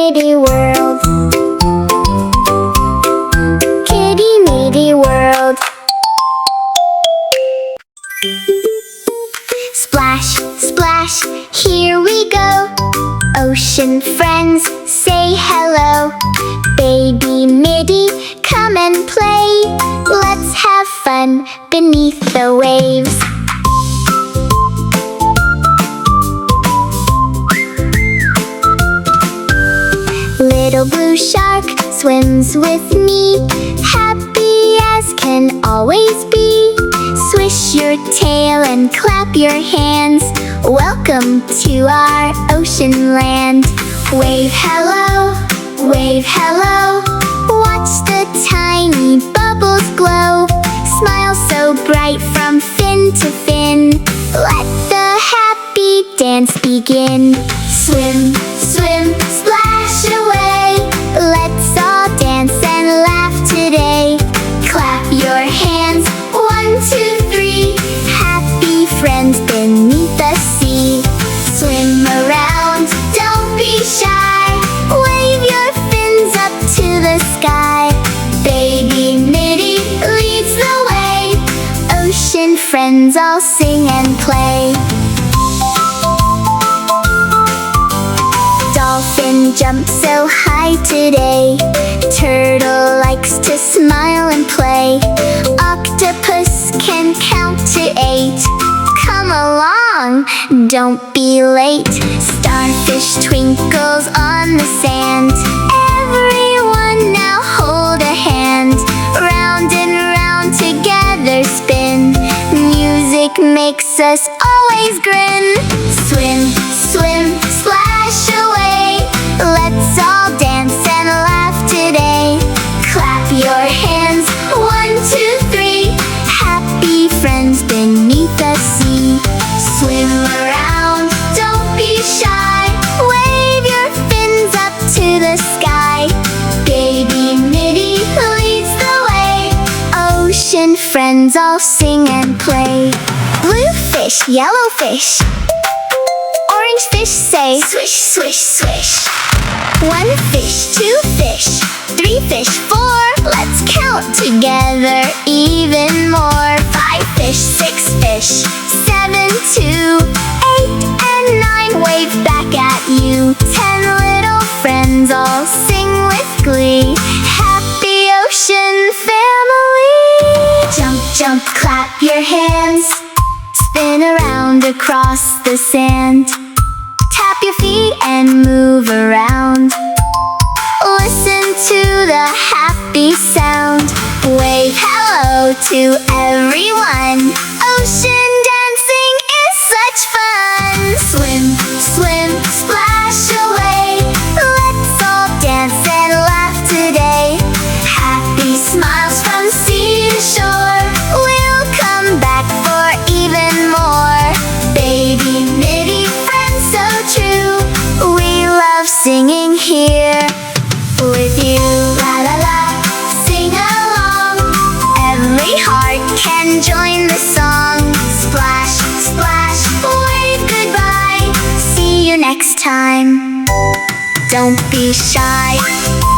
Midi world. Kitty Midi world. Splash, splash, here we go. Ocean friends, say hello. Baby Midi, come and play. Let's have fun beneath the waves. Little blue shark swims with me, happy as can always be. Swish your tail and clap your hands. Welcome to our ocean land. Wave hello, wave hello. Watch the tiny bubbles glow. Smile so bright from fin to fin. Let the happy dance begin. Swim, swim, splash away. Let's all dance and laugh today. Clap your hands, 1, 2, 3. Happy friends beneath the sea. Swim around, don't be shy. Wave your fins up to the sky. Baby Midi leads the way. Ocean friends all sing and play. Dolphin jumps so high today. Turtle likes to smile and play. Octopus can count to 8. Come along, don't be late. Starfish twinkles on the sand. Everyone now hold a hand. Round and round together spin. Music makes us always grin. Swim, swim, splash away. Let's all dance and laugh today. Clap your hands, 1, 2, 3. Happy friends beneath the sea. Swim around, don't be shy. Wave your fins up to the sky. Baby Midi leads the way. Ocean friends all sing and play. Blue fish, yellow fish. Orange fish say swish, swish, swish. 1 fish, 2 fish, 3 fish, 4. Let's count together even more. 5 fish, 6 fish, 7, 2, 8 and 9. Wave back at you. 10 little friends all sing with glee. Happy ocean family. Jump, jump, clap your hands. Spin around across the sand. Tap your feet and move around. Listen to the happy sound. Wave hello to everyone. Ocean dancing is such fun. Swim, swim, splash away. Let's all dance and laugh today. Happy smiles from sea to shore. We'll come back for even more. Baby Midi, friends so true. We love singing here with you. La la la, sing along. Every heart can join the song. Splash, splash, wave goodbye. See you next time. Don't be shy.